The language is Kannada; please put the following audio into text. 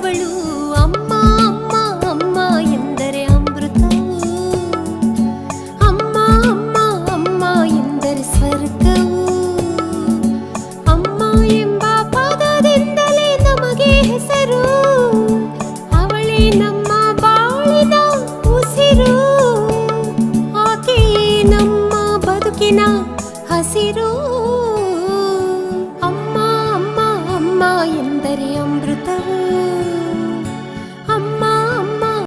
ಅವಳು ಅಮ್ಮ ಅಮ್ಮ ಅಮ್ಮ ಎಂದರೆ ಅಮೃತವು, ಅಮ್ಮ ಅಮ್ಮ ಅಮ್ಮ ಎಂದರೆ ಸ್ವರ್ಗವು. ಅಮ್ಮ ಎಂಬ ಪದದಿಂದಲೇ ನಮಗೆ ಹೆಸರು, ಅವಳೇ ನಮ್ಮ ಬಾಳಿನ ಉಸಿರು, ಆಕೆಯೇ ನಮ್ಮ ಬದುಕಿನ ಹಸಿರು.